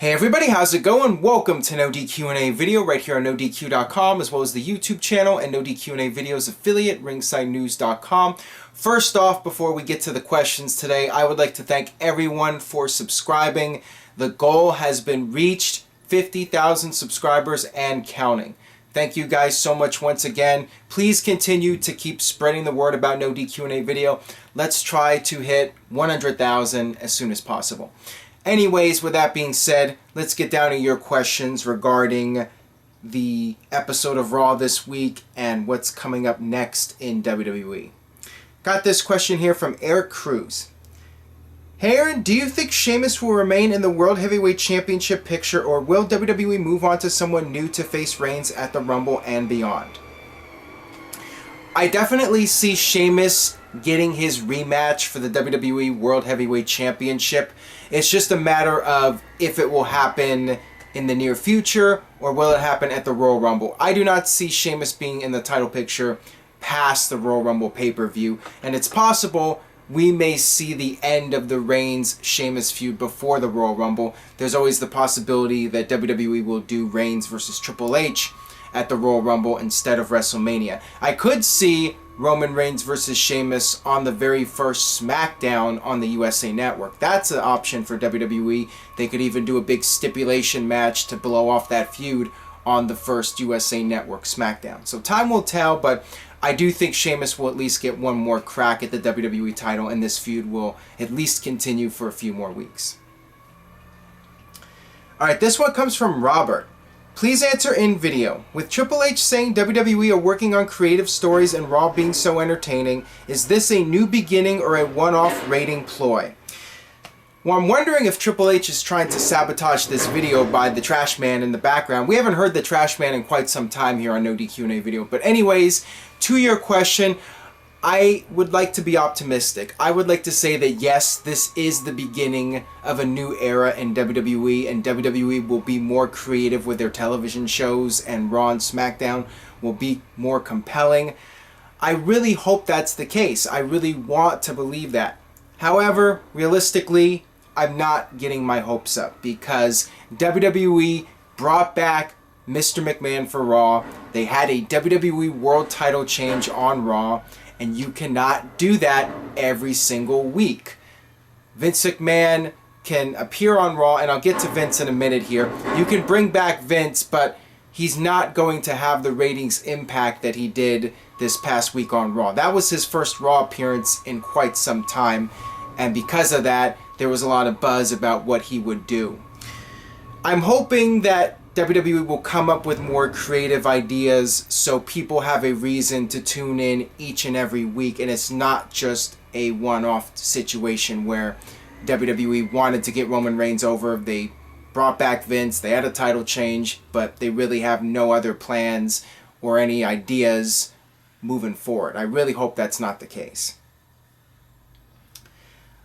Hey everybody, how's it going? Welcome to NoDQ&A video right here on NoDQ.com, as well as the YouTube channel and NoDQ&A videos affiliate, ringsidenews.com. First off, before we get to the questions today, I would like to thank everyone for subscribing. The goal has been reached, 50,000 subscribers and counting. Thank you guys so much once again. Please continue to keep spreading the word about NoDQ&A video. Let's try to hit 100,000 as soon as possible. Anyways, with that being said, let's get down to your questions regarding the episode of Raw this week and what's coming up next in WWE. Got this question here from Eric Cruz. Hey Aaron, do you think Sheamus will remain in the World Heavyweight Championship picture, or will WWE move on to someone new to face Reigns at the Rumble and beyond? I definitely see Sheamus getting his rematch for the WWE World Heavyweight Championship. It's just a matter of if it will happen in the near future or will it happen at the Royal Rumble. I do not see Sheamus being in the title picture past the Royal Rumble pay-per-view, and it's possible we may see the end of the Reigns-Sheamus feud before the Royal Rumble. There's always the possibility that WWE will do Reigns versus Triple H at the Royal Rumble instead of WrestleMania. I could see Roman Reigns versus Sheamus on the very first SmackDown on the USA Network. That's an option for WWE. They could even do a big stipulation match to blow off that feud on the first USA Network SmackDown. So time will tell, but I do think Sheamus will at least get one more crack at the WWE title, and this feud will at least continue for a few more weeks. Alright, this one comes from Robert. Please answer in video. With Triple H saying WWE are working on creative stories and Raw being so entertaining, is this a new beginning or a one-off rating ploy? Well, I'm wondering if Triple H is trying to sabotage this video by the Trash Man in the background. We haven't heard the Trash Man in quite some time here on NoDQ&A video. But anyways, to your question, I would like to be optimistic. I would like to say that yes, this is the beginning of a new era in WWE, and WWE will be more creative with their television shows, and Raw and SmackDown will be more compelling. I really hope that's the case. I really want to believe that. However, realistically, I'm not getting my hopes up because WWE brought back Mr. McMahon for Raw. They had a WWE World Title change on Raw. And you cannot do that every single week. Vince McMahon can appear on Raw, and I'll get to Vince in a minute here. You can bring back Vince, but he's not going to have the ratings impact that he did this past week on Raw. That was his first Raw appearance in quite some time, and because of that, there was a lot of buzz about what he would do. I'm hoping that WWE will come up with more creative ideas so people have a reason to tune in each and every week, and it's not just a one-off situation where WWE wanted to get Roman Reigns over, they brought back Vince, they had a title change, but they really have no other plans or any ideas moving forward. I really hope that's not the case.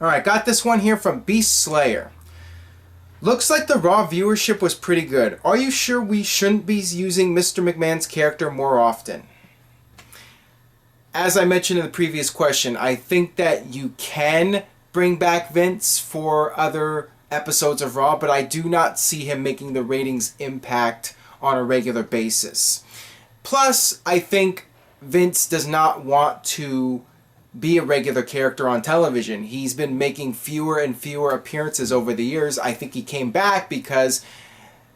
Alright, got this one here from Beast Slayer. Looks like the Raw viewership was pretty good. Are you sure we shouldn't be using Mr. McMahon's character more often? As I mentioned in the previous question, I think that you can bring back Vince for other episodes of Raw, but I do not see him making the ratings impact on a regular basis. Plus, I think Vince does not want to be a regular character on television. He's been making fewer and fewer appearances over the years. I think he came back because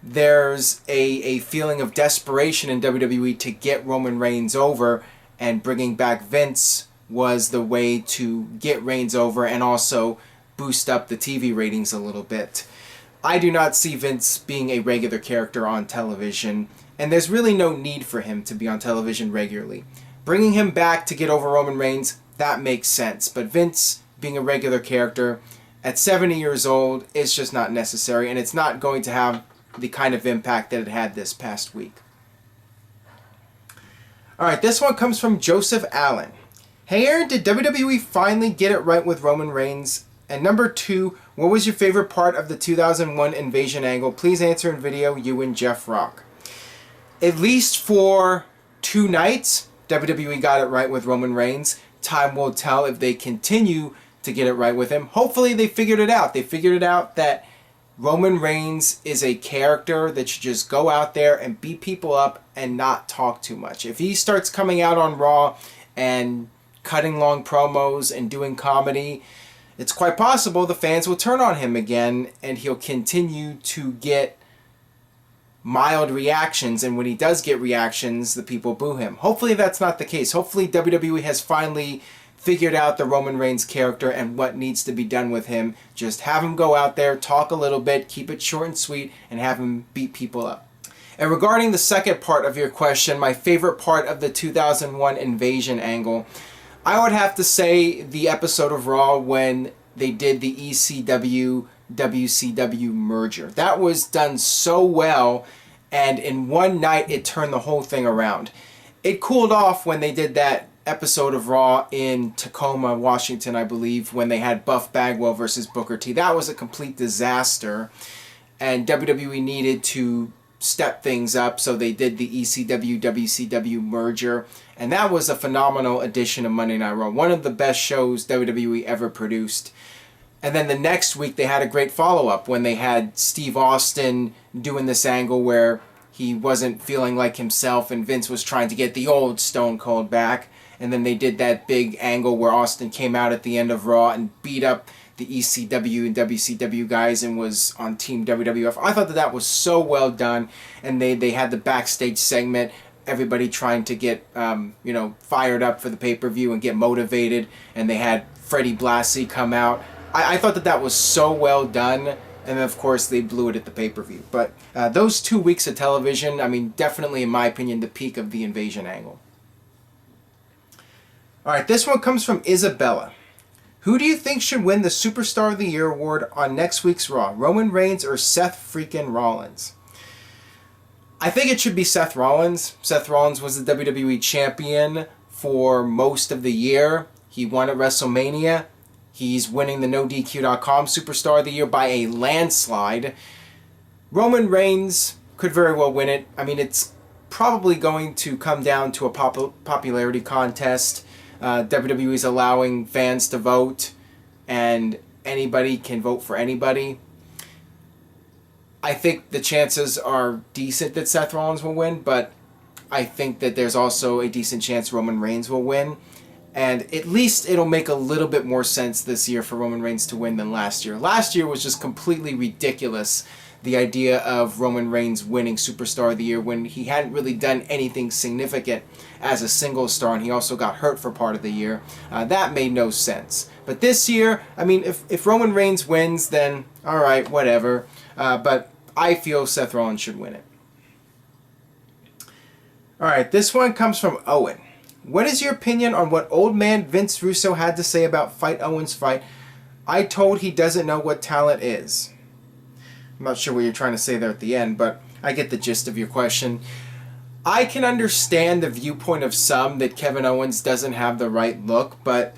there's a feeling of desperation in WWE to get Roman Reigns over, and bringing back Vince was the way to get Reigns over and also boost up the TV ratings a little bit. I do not see Vince being a regular character on television, and there's really no need for him to be on television regularly. Bringing him back to get over Roman Reigns, that makes sense, but Vince being a regular character at 70 years old is just not necessary, and it's not going to have the kind of impact that it had this past week. Alright, this one comes from Joseph Allen. Hey Aaron, did WWE finally get it right with Roman Reigns? And number 2, what was your favorite part of the 2001 Invasion angle? Please answer in video, you and Jeff Rock. At least for 2 nights, WWE got it right with Roman Reigns. Time will tell if they continue to get it right with him. Hopefully they figured it out. They figured it out that Roman Reigns is a character that should just go out there and beat people up and not talk too much. If he starts coming out on Raw and cutting long promos and doing comedy, it's quite possible the fans will turn on him again and he'll continue to get mild reactions, and when he does get reactions, the people boo him. Hopefully that's not the case. Hopefully WWE has finally figured out the Roman Reigns character and what needs to be done with him. Just have him go out there, talk a little bit, keep it short and sweet, and have him beat people up. And regarding the second part of your question, my favorite part of the 2001 Invasion angle, I would have to say the episode of Raw when they did the ECW WCW merger. That was done so well, and in one night it turned the whole thing around. It cooled off when they did that episode of Raw in Tacoma, Washington, I believe, when they had Buff Bagwell versus Booker T. That was a complete disaster, and WWE needed to step things up, so they did the ECW WCW merger, and that was a phenomenal edition of Monday Night Raw. One of the best shows WWE ever produced. And then the next week they had a great follow-up when they had Steve Austin doing this angle where he wasn't feeling like himself and Vince was trying to get the old Stone Cold back. And then they did that big angle where Austin came out at the end of Raw and beat up the ECW and WCW guys and was on Team WWF. I thought that was so well done. And they had the backstage segment, everybody trying to get fired up for the pay-per-view and get motivated. And they had Freddie Blassie come out. I thought that was so well done, and then of course they blew it at the pay-per-view. But those 2 weeks of television, I mean, definitely in my opinion, the peak of the Invasion angle. Alright, this one comes from Isabella. Who do you think should win the Superstar of the Year award on next week's Raw? Roman Reigns or Seth freaking Rollins? I think it should be Seth Rollins. Seth Rollins was the WWE champion for most of the year. He won at WrestleMania. He's winning the NoDQ.com Superstar of the Year by a landslide. Roman Reigns could very well win it. I mean, it's probably going to come down to a popularity contest. WWE is allowing fans to vote, and anybody can vote for anybody. I think the chances are decent that Seth Rollins will win, but I think that there's also a decent chance Roman Reigns will win. And at least it'll make a little bit more sense this year for Roman Reigns to win than last year. Last year was just completely ridiculous, the idea of Roman Reigns winning Superstar of the Year when he hadn't really done anything significant as a single star, and he also got hurt for part of the year. That made no sense. But this year, I mean, if Roman Reigns wins, then alright, whatever. But I feel Seth Rollins should win it. Alright, this one comes from Owen. What is your opinion on what old man Vince Russo had to say about Fight Owens' fight? I told he doesn't know what talent is. I'm not sure what you're trying to say there at the end, but I get the gist of your question. I can understand the viewpoint of some that Kevin Owens doesn't have the right look, but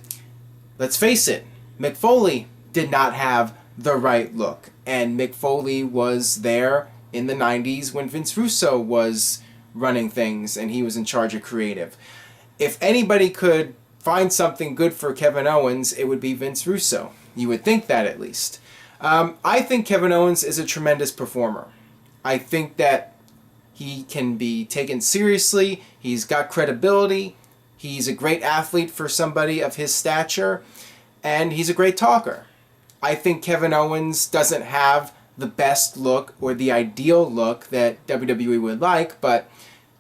let's face it, Mick Foley did not have the right look. And Mick Foley was there in the 90s when Vince Russo was running things and he was in charge of creative. If anybody could find something good for Kevin Owens, it would be Vince Russo. You would think that at least. I think Kevin Owens is a tremendous performer. I think that he can be taken seriously. He's got credibility. He's a great athlete for somebody of his stature. And he's a great talker. I think Kevin Owens doesn't have the best look or the ideal look that WWE would like, but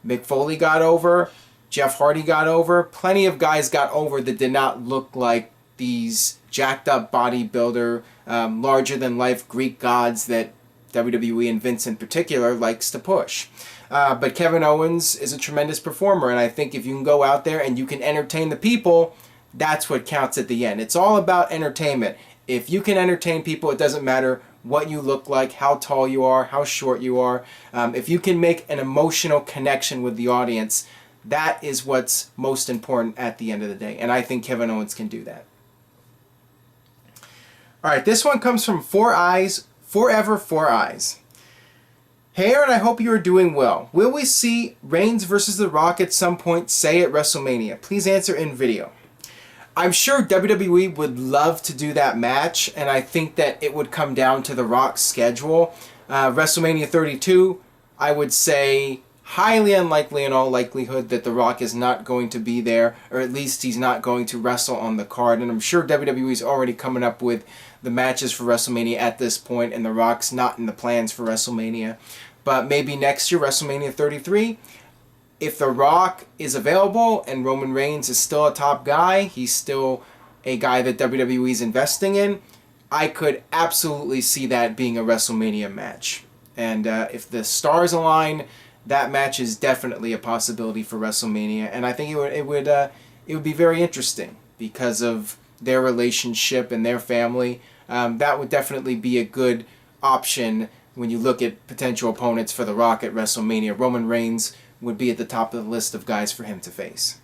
Mick Foley got over. Jeff Hardy got over. Plenty of guys got over that did not look like these jacked up bodybuilder, larger than life Greek gods that WWE and Vince in particular likes to push. But Kevin Owens is a tremendous performer, and I think if you can go out there and you can entertain the people, that's what counts at the end. It's all about entertainment. If you can entertain people, it doesn't matter what you look like, how tall you are, how short you are. If you can make an emotional connection with the audience, that is what's most important at the end of the day. And I think Kevin Owens can do that. Alright, this one comes from Forever 4 Eyes. Hey Aaron, I hope you are doing well. Will we see Reigns versus The Rock at some point, say at WrestleMania? Please answer in video. I'm sure WWE would love to do that match, and I think that it would come down to The Rock's schedule. WrestleMania 32, I would say highly unlikely in all likelihood that The Rock is not going to be there, or at least he's not going to wrestle on the card. And I'm sure WWE's already coming up with the matches for WrestleMania at this point, and The Rock's not in the plans for WrestleMania. But maybe next year, WrestleMania 33, if The Rock is available and Roman Reigns is still a top guy, he's still a guy that WWE is investing in, I could absolutely see that being a WrestleMania match. And if the stars align, that match is definitely a possibility for WrestleMania. And I think it would be very interesting because of their relationship and their family. That would definitely be a good option when you look at potential opponents for The Rock at WrestleMania. Roman Reigns would be at the top of the list of guys for him to face.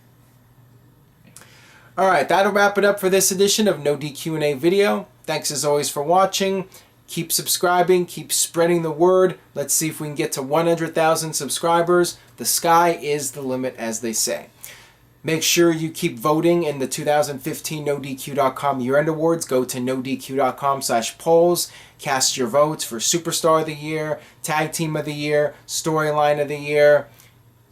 Alright, that'll wrap it up for this edition of No DQ&A video. Thanks as always for watching. Keep subscribing, keep spreading the word. Let's see if we can get to 100,000 subscribers. The sky is the limit, as they say. Make sure you keep voting in the 2015 NoDQ.com year-end awards. Go to NoDQ.com/polls. Cast your votes for Superstar of the Year, Tag Team of the Year, Storyline of the Year.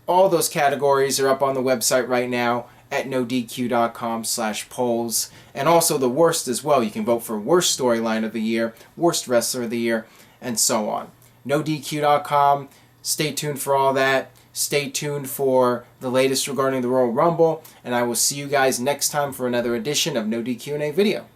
All those categories are up on the website right now at NoDQ.com/polls. And also the worst as well. You can vote for Worst Storyline of the Year, Worst Wrestler of the Year, and so on. NoDQ.com. Stay tuned for all that. Stay tuned for the latest regarding the Royal Rumble. And I will see you guys next time for another edition of No DQ&A video.